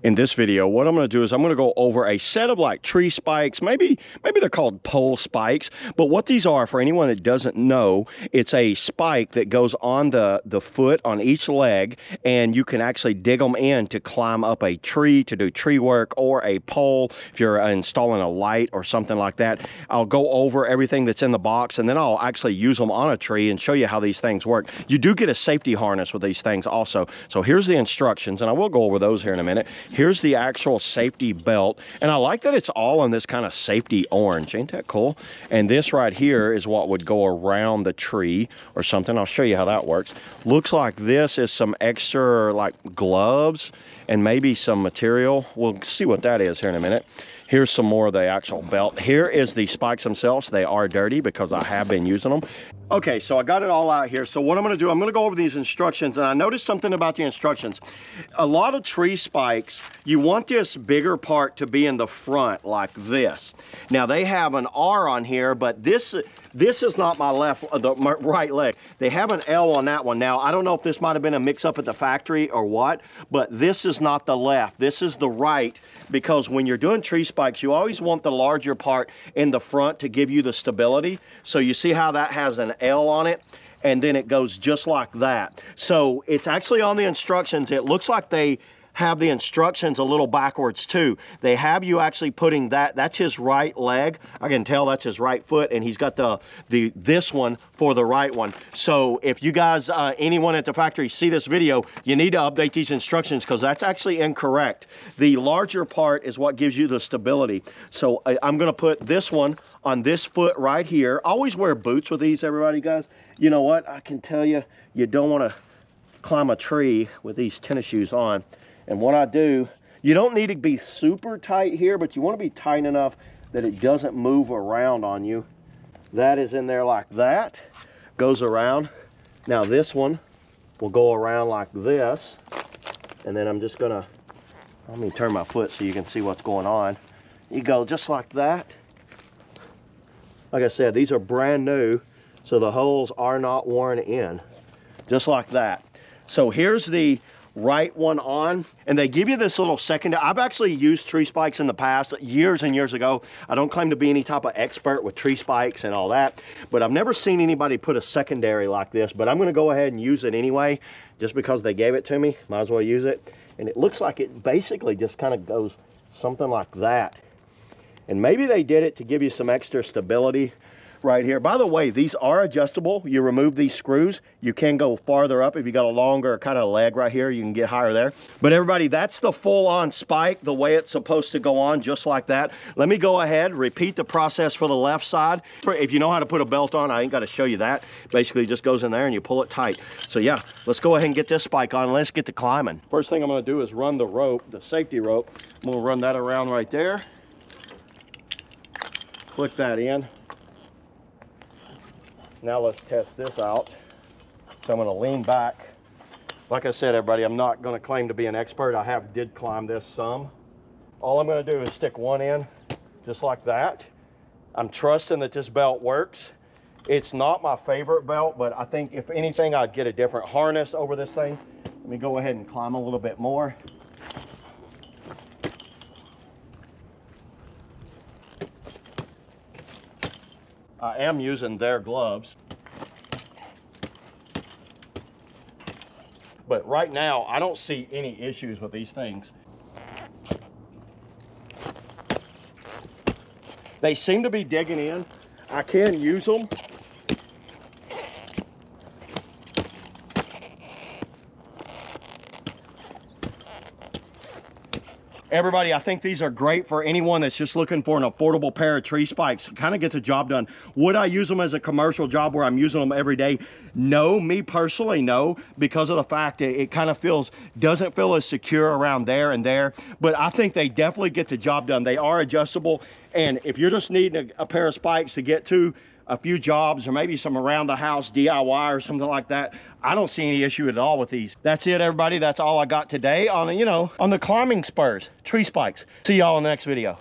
In this video, what I'm going to do is I'm going to go over a set of like tree spikes. Maybe they're called pole spikes, but what these are, for anyone that doesn't know, it's a spike that goes on the foot on each leg, and you can actually dig them in to climb up a tree to do tree work, or a pole if you're installing a light or something like that. I'll go over everything that's in the box, and then I'll actually use them on a tree and show you how these things work. You do get a safety harness with these things also. So here's the instructions, and I will go over those here in a minute. Here's the actual safety belt, and I like that it's all in this kind of safety orange. Ain't that cool? And this right here is what would go around the tree or something. I'll show you how that works. Looks like this is some extra like gloves and maybe some material. We'll see what that is here in a minute. Here's some more of the actual belt. Here is the spikes themselves. They are dirty because I have been using them. Okay, so I got it all out here. So what I'm gonna do, I'm gonna go over these instructions, and I noticed something about the instructions. A lot of tree spikes, you want this bigger part to be in the front like this. Now they have an R on here, but this is not my my right leg. They have an L on that one. Now, I don't know if this might have been a mix up at the factory or what, but this is not the left, this is the right, because when you're doing tree spikes, you always want the larger part in the front to give you the stability. So you see how that has an L on it, and then it goes just like that. So it's actually on the instructions. It looks like they have the instructions a little backwards too. They have you actually putting that's his right leg. I can tell that's his right foot, and he's got this one for the right one. So if you guys, anyone at the factory see this video, you need to update these instructions because that's actually incorrect. The larger part is what gives you the stability. So I'm gonna put this one on this foot right here. Always wear boots with these, everybody, guys. You know what, I can tell you, you don't wanna climb a tree with these tennis shoes on. And what I do, you don't need to be super tight here, but you want to be tight enough that it doesn't move around on you. That is in there like that, goes around. Now this one will go around like this, and then I'm just gonna, let me turn my foot so you can see what's going on. You go just like that. Like I said, these are brand new, so the holes are not worn in, just like that. So here's the right one on, and they give you this little secondary. I've actually used tree spikes in the past, years and years ago. I don't claim to be any type of expert with tree spikes and all that, but I've never seen anybody put a secondary like this. But I'm going to go ahead and use it anyway, just because they gave it to me. Might as well use it. And it looks like it basically just kind of goes something like that. And maybe they did it to give you some extra stability right here. By the way, these are adjustable. You remove these screws, you can go farther up. If you got a longer kind of leg right here, you can get higher there. But everybody, that's the full-on spike, the way it's supposed to go on, just like that. Let me go ahead, repeat the process for the left side. If you know how to put a belt on, I ain't got to show you that. Basically, it just goes in there and you pull it tight. So yeah, let's go ahead and get this spike on. Let's get to climbing. First thing I'm going to do is run the rope, the safety rope. I'm going to run that around right there. Click that in. Now let's test this out. So I'm going to lean back. Like I said, everybody, I'm not going to claim to be an expert. I did climb this some. All I'm going to do is stick one in, just like that. I'm trusting that this belt works. It's not my favorite belt, but I think if anything, I'd get a different harness over this thing. Let me go ahead and climb a little bit more. I am using their gloves. But right now, I don't see any issues with these things. They seem to be digging in. I can use them. Everybody, I think these are great for anyone that's just looking for an affordable pair of tree spikes. Kind of gets the job done. Would I use them as a commercial job where I'm using them every day? No, me personally, no, because of the fact that it kind of doesn't feel as secure around there and there. But I think they definitely get the job done. They are adjustable, and if you're just needing a pair of spikes to get to a few jobs or maybe some around the house DIY or something like that, I don't see any issue at all with these. That's it, everybody. That's all I got today on, on the climbing spurs, tree spikes. See y'all in the next video.